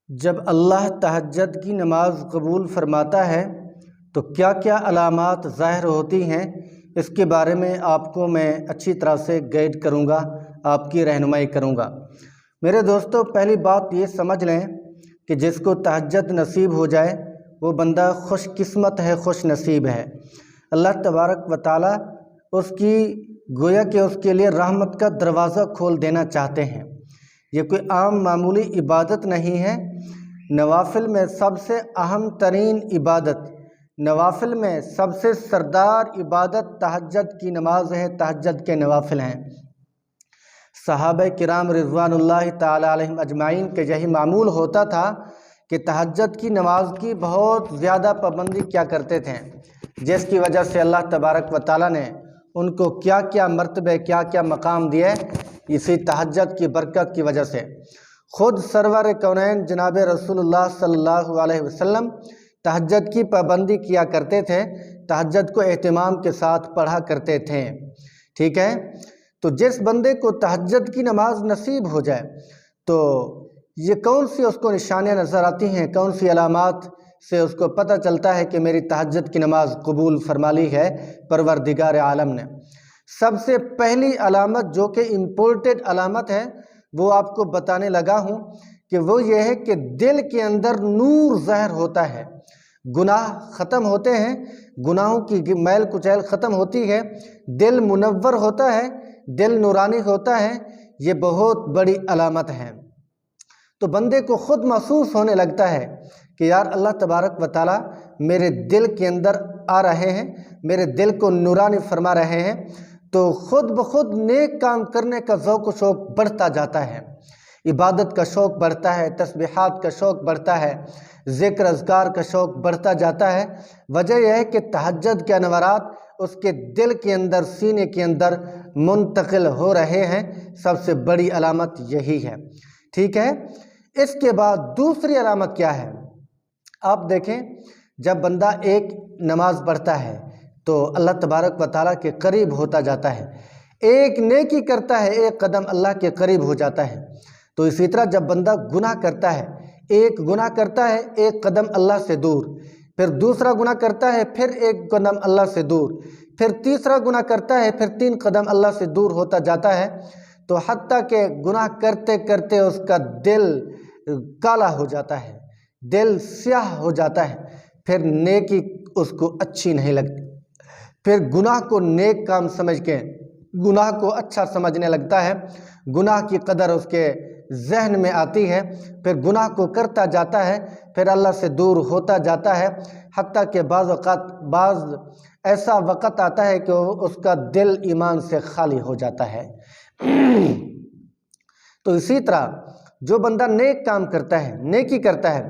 جب اللہ تہجد کی نماز قبول فرماتا ہے تو کیا کیا علامات ظاہر ہوتی ہیں، اس کے بارے میں آپ کو میں اچھی طرح سے گائیڈ کروں گا، آپ کی رہنمائی کروں گا۔ میرے دوستو، پہلی بات یہ سمجھ لیں کہ جس کو تہجد نصیب ہو جائے وہ بندہ خوش قسمت ہے، خوش نصیب ہے۔ اللہ تبارک و تعالی اس کی گویا کہ اس کے لیے رحمت کا دروازہ کھول دینا چاہتے ہیں۔ یہ کوئی عام معمولی عبادت نہیں ہے۔ نوافل میں سب سے اہم ترین عبادت، نوافل میں سب سے سردار عبادت تہجد کی نماز ہے، تہجد کے نوافل ہیں۔ صحابہ کرام رضوان اللہ تعالی علیہم اجمعین کے یہی معمول ہوتا تھا کہ تہجد کی نماز کی بہت زیادہ پابندی کیا کرتے تھے، جس کی وجہ سے اللہ تبارک و تعالی نے ان کو کیا کیا مرتبے، کیا کیا مقام دیے، اسی تہجد کی برکت کی وجہ سے۔ خود سرور کونین جناب رسول اللہ صلی اللہ علیہ وسلم تہجد کی پابندی کیا کرتے تھے، تہجد کو اہتمام کے ساتھ پڑھا کرتے تھے۔ ٹھیک ہے، تو جس بندے کو تہجد کی نماز نصیب ہو جائے تو یہ کون سی اس کو نشانیاں نظر آتی ہیں، کون سی علامات سے اس کو پتہ چلتا ہے کہ میری تہجد کی نماز قبول فرما لی ہے پروردگار عالم نے؟ سب سے پہلی علامت جو کہ امپورٹنٹ علامت ہے وہ آپ کو بتانے لگا ہوں کہ وہ یہ ہے کہ دل کے اندر نور ظاہر ہوتا ہے، گناہ ختم ہوتے ہیں، گناہوں کی میل کچیل ختم ہوتی ہے، دل منور ہوتا ہے، دل نورانی ہوتا ہے۔ یہ بہت بڑی علامت ہے۔ تو بندے کو خود محسوس ہونے لگتا ہے کہ یار اللہ تبارک و تعالی میرے دل کے اندر آ رہے ہیں، میرے دل کو نورانی فرما رہے ہیں، تو خود بخود نیک کام کرنے کا ذوق و شوق بڑھتا جاتا ہے، عبادت کا شوق بڑھتا ہے، تسبیحات کا شوق بڑھتا ہے، ذکر اذکار کا شوق بڑھتا جاتا ہے۔ وجہ یہ ہے کہ تہجد کے انوارات اس کے دل کے اندر، سینے کے اندر منتقل ہو رہے ہیں۔ سب سے بڑی علامت یہی ہے۔ ٹھیک ہے، اس کے بعد دوسری علامت کیا ہے؟ آپ دیکھیں، جب بندہ ایک نماز پڑھتا ہے تو اللہ تبارک و تعالیٰ کے قریب ہوتا جاتا ہے، ایک نیکی کرتا ہے ایک قدم اللہ کے قریب ہو جاتا ہے۔ تو اسی طرح جب بندہ گناہ کرتا ہے، ایک گناہ کرتا ہے ایک قدم اللہ سے دور، پھر دوسرا گناہ کرتا ہے پھر ایک قدم اللہ سے دور، پھر تیسرا گناہ کرتا ہے پھر 3 قدم اللہ سے دور ہوتا جاتا ہے، تو حتیٰ کہ گناہ کرتے کرتے اس کا دل کالا ہو جاتا ہے، دل سیاہ ہو جاتا ہے، پھر نیکی اس کو اچھی نہیں لگتی، پھر گناہ کو نیک کام سمجھ کے گناہ کو اچھا سمجھنے لگتا ہے، گناہ کی قدر اس کے ذہن میں آتی ہے، پھر گناہ کو کرتا جاتا ہے، پھر اللہ سے دور ہوتا جاتا ہے، حتیٰ کہ بعض ایسا وقت آتا ہے کہ اس کا دل ایمان سے خالی ہو جاتا ہے۔ تو اسی طرح جو بندہ نیک کام کرتا ہے، نیکی کرتا ہے،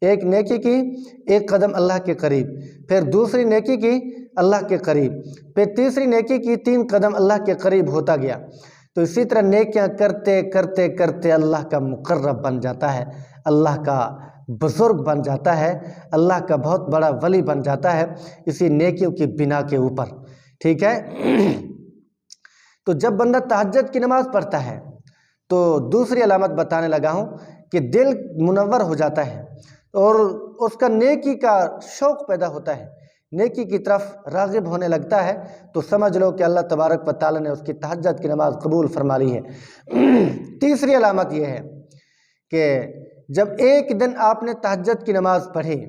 ایک نیکی کی ایک قدم اللہ کے قریب، پھر دوسری نیکی کی اللہ کے قریب، پھر تیسری نیکی کی 3 قدم اللہ کے قریب ہوتا گیا، تو اسی طرح نیکیاں کرتے کرتے کرتے اللہ کا مقرب بن جاتا ہے، اللہ کا بزرگ بن جاتا ہے، اللہ کا بہت بڑا ولی بن جاتا ہے اسی نیکیوں کی بنا کے اوپر۔ ٹھیک ہے، تو جب بندہ تہجد کی نماز پڑھتا ہے تو دوسری علامت بتانے لگا ہوں کہ دل منور ہو جاتا ہے اور اس کا نیکی کا شوق پیدا ہوتا ہے، نیکی کی طرف راغب ہونے لگتا ہے، تو سمجھ لو کہ اللہ تبارک و تعالی نے اس کی تہجد کی نماز قبول فرما لی ہے۔ تیسری علامت یہ ہے کہ جب ایک دن آپ نے تہجد کی نماز پڑھی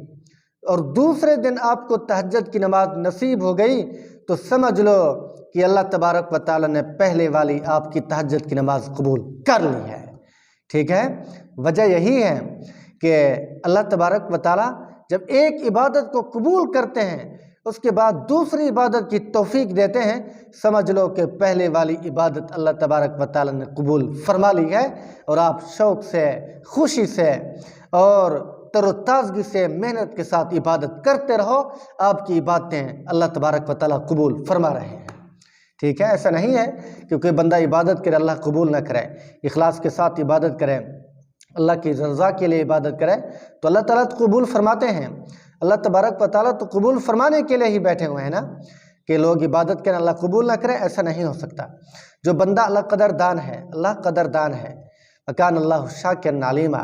اور دوسرے دن آپ کو تہجد کی نماز نصیب ہو گئی تو سمجھ لو کہ اللہ تبارک و تعالی نے پہلے والی آپ کی تہجد کی نماز قبول کر لی ہے۔ ٹھیک ہے، وجہ یہی ہے کہ اللہ تبارک و تعالی جب ایک عبادت کو قبول کرتے ہیں اس کے بعد دوسری عبادت کی توفیق دیتے ہیں، سمجھ لو کہ پہلے والی عبادت اللہ تبارک و تعالی نے قبول فرما لی ہے، اور آپ شوق سے، خوشی سے اور تر و تازگی سے محنت کے ساتھ عبادت کرتے رہو، آپ کی عبادتیں اللہ تبارک و تعالی قبول فرما رہے ہیں۔ ٹھیک ہے، ایسا نہیں ہے کہ کوئی بندہ عبادت کرے اللہ قبول نہ کرے، اخلاص کے ساتھ عبادت کرے، اللہ کی رضا کے لیے عبادت کرے تو اللہ تعالیٰ تو قبول فرماتے ہیں۔ اللہ تبارک و تعالیٰ تو قبول فرمانے کے لیے ہی بیٹھے ہوئے ہیں نا، کہ لوگ عبادت کریں اللہ قبول نہ کرے، ایسا نہیں ہو سکتا۔ جو بندہ اللہ قدردان ہے، اللہ قدردان ہے، وکان اللہ شاکرا علیما،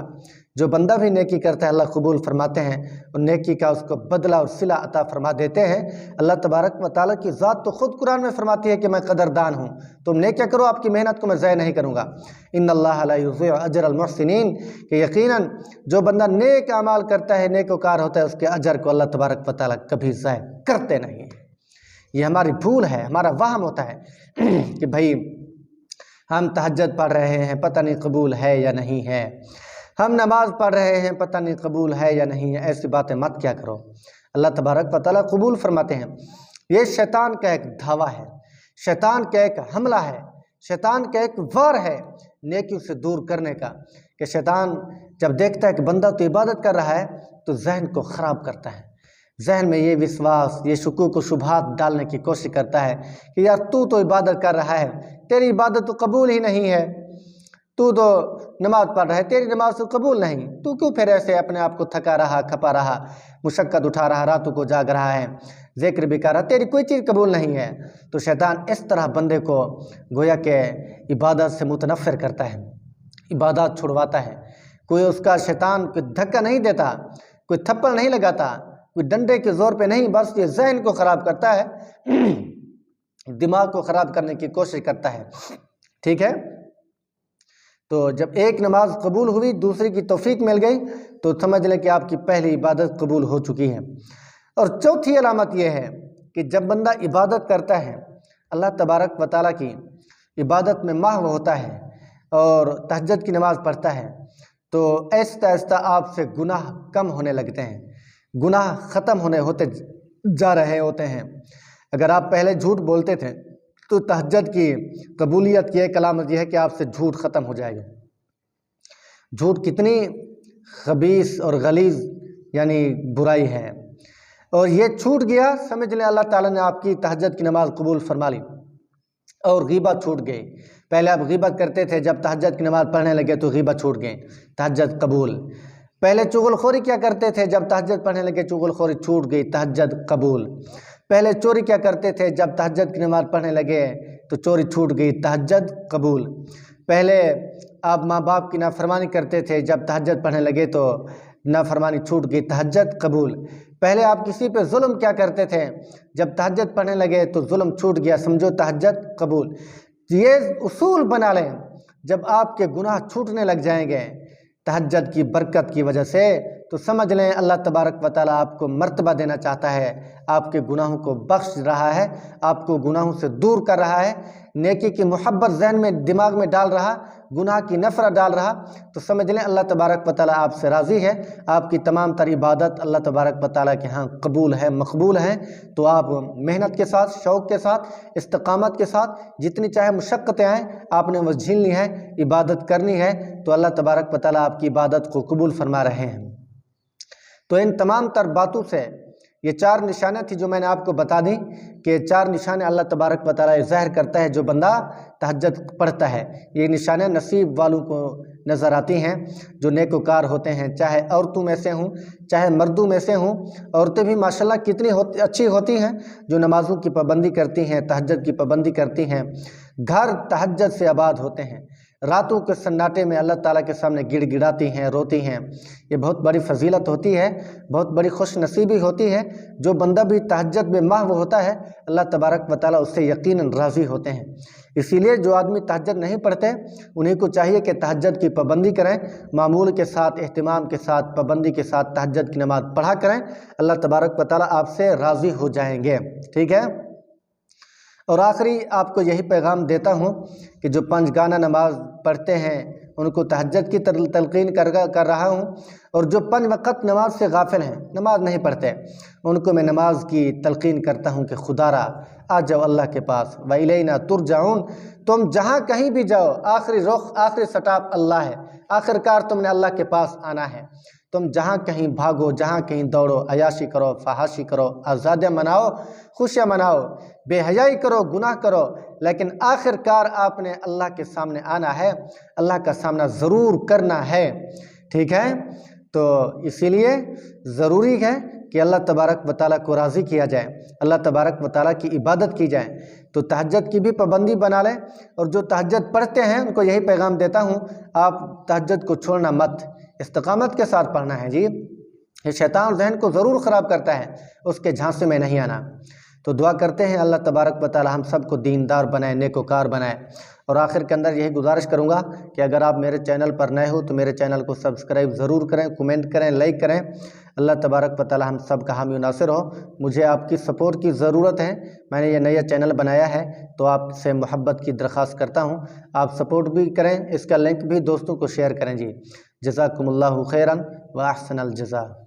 जो बंदा भी नेकी करता है अल्लाह कबूल फरमाते हैं और नेकी का उसको बदला और सिला अता फरमा देते हैं। अल्लाह तबारक व तआला की ज़ात तो ख़ुद कुरान में फरमाती है कि मैं कदरदान हूँ, तुम नेकियां करो, आपकी मेहनत को मैं ज़ाय नहीं करूँगा। इन्नल्लाह ला युज़िअ अजरल मुहसिनीन, कि यकीनन जो बंदा नेक अमाल करता है, नेकोकार होता है, उसके अजर को अल्लाह तबारक व तआला कभी ज़ाय करते नहीं है। ये हमारी भूल है, हमारा वहम होता है कि भाई हम तहज्जुद पढ़ रहे हैं, पता नहीं कबूल है या नहीं है, हम नमाज पढ़ रहे हैं, पता नहीं कबूल है या नहीं है। ऐसी बातें मत क्या करो, अल्लाह तबारक व तआला कबूल फरमाते हैं। ये शैतान का एक धावा है, शैतान का एक हमला है, शैतान का एक वार है नेकी से दूर करने का, कि शैतान जब देखता है कि बंदा तो इबादत कर रहा है तो जहन को ख़राब करता है, जहन में ये विश्वास, ये शुकूक व शुबहात डालने की कोशिश करता है कि यार तू तो इबादत कर रहा है, तेरी इबादत तो कबूल ही नहीं है, तू तो नमाज पढ़ रहा है, तेरी नमाज तो कबूल नहीं, तू क्यों फिर ऐसे अपने आप को थका रहा, खपा रहा, मुशक्क़त उठा रहा, रातों को जाग रहा है, ज़िक्र भी कर रहा, तेरी कोई चीज़ कबूल नहीं है। तो शैतान इस तरह बंदे को गोया के इबादत से मुतनफ़िर करता है, इबादत छुड़वाता है। कोई उसका शैतान कोई धक्का नहीं देता, कोई थप्पड़ नहीं लगाता, कोई डंडे के ज़ोर पे नहीं, बस ये जहन को ख़राब करता है, दिमाग को ख़राब करने की कोशिश करता है। ठीक है, तो जब एक नमाज कबूल हुई, दूसरी की तौफीक मिल गई, तो समझ लें कि आपकी पहली इबादत कबूल हो चुकी है। और चौथी अलामत यह है कि जब बंदा इबादत करता है, अल्लाह तबारक व तआला की इबादत में माहिर होता है और तहज्जुद की नमाज़ पढ़ता है, तो आहिस्ता आहिस्ता आपसे गुनाह कम होने लगते हैं, गुनाह ख़त्म होते जा रहे होते हैं। अगर आप पहले झूठ बोलते थे तो तहज्जुद की कबूलियत की एक अलामत यह है कि आपसे झूठ ख़त्म हो जाएगा। झूठ कितनी खबीस और गलीज़ यानी बुराई है, और ये छूट गया, समझ लें अल्लाह ताला ने आपकी तहज्जुद की नमाज़ कबूल फरमा ली। और गीबत छूट गई, पहले आप गीबत करते थे, जब तहज्जुद की नमाज़ पढ़ने लगे तो गीबत छूट गई, तहज्जुद कबूल। पहले चुगलखोरी क्या करते थे, जब तहज्जुद पढ़ने लगे चुगलखोरी छूट गई, तहज्जुद कबूल। पहले चोरी क्या करते थे, जब तहज्जुद की नमाज़ पढ़ने लगे तो चोरी छूट गई, तहज्जुद कबूल। पहले आप माँ बाप की नाफरमानी करते थे, जब तहज्जुद पढ़ने लगे तो नाफरमानी छूट गई, तहज्जुद कबूल। पहले आप किसी पे जुल्म क्या करते थे, जब तहज्जुद पढ़ने लगे तो जुल्म छूट गया, समझो तहज्जुद कबूल। ये उसूल बना लें, जब आपके गुनाह छूटने लग जाएंगे तहज्जुद की बरकत की वजह से, तो समझ लें अल्लाह तबारक व तआला आपको मर्तबा देना चाहता है, आपके गुनाहों को बख्श रहा है, आपको गुनाहों से दूर कर रहा है, नेकी की मोहब्बत जहन में दिमाग में डाल रहा, गुनाह की नफ़रत डाल रहा। तो समझ लें अल्लाह तबारक व तआला आपसे राज़ी है, आपकी तमाम तर इबादत अल्लाह तबारक व तआला के यहाँ कबूल है, मकबूल है। तो आप मेहनत के साथ, शौक़ के साथ, इस्तकामत के साथ, जितनी चाहे मुशक्क़तें आएँ आपने वो झेलनी है, इबादत करनी है, तो अल्लाह तबारक व तआला आपकी इबादत को कबूल फरमा रहे हैं। तो इन तमाम तर बातों से ये चार निशानें थी जो मैंने आपको बता दी कि चार निशाने अल्लाह तबारक व तआला ज़ाहिर करता है जो बंदा तहज्जुद पढ़ता है। ये निशानें नसीब वालों को नज़र आती हैं जो नेकोकार होते हैं, चाहे औरतों में से हों चाहे मर्दों में से हों। औरतें भी माशाल्लाह कितनी अच्छी होती हैं जो नमाज़ों की पाबंदी करती हैं, तहज्जुद की पाबंदी करती हैं, घर तहज्जुद से आबाद होते हैं, रातों के सन्नाटे में अल्लाह ताला के सामने गिड़गिड़ाती हैं, रोती हैं। ये बहुत बड़ी फजीलत होती है, बहुत बड़ी खुश नसीबी होती है। जो बंदा भी तहज्जुद में माहिर होता है अल्लाह तबारक व तआला उससे यकीनन राज़ी होते हैं। इसीलिए जो आदमी तहज्जुद नहीं पढ़ते उन्हीं को चाहिए कि तहज्जुद की पाबंदी करें, मामूल के साथ, एहतिमाम के साथ, पाबंदी के साथ तहज्जुद की नमाज़ पढ़ा करें। अल्लाह तबारक व तआला आपसे राज़ी हो जाएंगे। ठीक है, और आखिरी आपको यही पैगाम देता हूँ कि जो पंजगाना नमाज पढ़ते हैं उनको तहज्जुद की तलकीन कर रहा हूँ, और जो 5 वक़्त नमाज से गाफिल हैं, नमाज नहीं पढ़ते, उनको मैं नमाज की तलकीन करता हूँ कि खुदारा आ जाओ अल्लाह के पास, व इलैना तुरजाऊन, तुम जहाँ कहीं भी जाओ आखिरी रुख, आखिरी स्टॉप अल्लाह है, आखिरकार तुमने अल्लाह के पास आना है। तुम जहाँ कहीं भागो, जहाँ कहीं दौड़ो, अयाशी करो, फहाशी करो, आज़ादियाँ मनाओ, खुशियाँ मनाओ, बेहयाई करो, गुनाह करो, लेकिन आखिरकार आपने अल्लाह के सामने आना है, अल्लाह का सामना ज़रूर करना है। ठीक है, तो इसीलिए ज़रूरी है कि अल्लाह तबारक व तआला को राज़ी किया जाए, अल्लाह तबारक व तआला की इबादत की जाए। तो तहज्जुद की भी पाबंदी बना लें, और जो तहज्जुद पढ़ते हैं उनको यही पैगाम देता हूँ, आप तहज्जुद को छोड़ना मत। استقامت کے ساتھ پڑھنا ہے جی. یہ شیطان ذہن کو ضرور خراب کرتا ہے، اس کے جھانسے میں نہیں آنا. تو دعا کرتے ہیں اللہ تبارک و تعالی ہم سب کو دیندار بنائے، نیکوکار بنائے. اور آخر کے اندر یہی گزارش کروں گا کہ اگر آپ میرے چینل پر نئے ہو تو میرے چینل کو سبسکرائب ضرور کریں، کومنٹ کریں، لائک کریں. اللہ تبارک و تعالی ہم سب کا حامی و ناصر ہو. مجھے آپ کی سپورٹ کی ضرورت ہے. میں نے یہ نیا چینل بنایا ہے تو آپ سے محبت کی درخواست کرتا ہوں. آپ سپورٹ بھی کریں، اس کا لنک بھی دوستوں کو شیئر کریں جی. جزاکم اللہ خیرا و احسن الجزاء.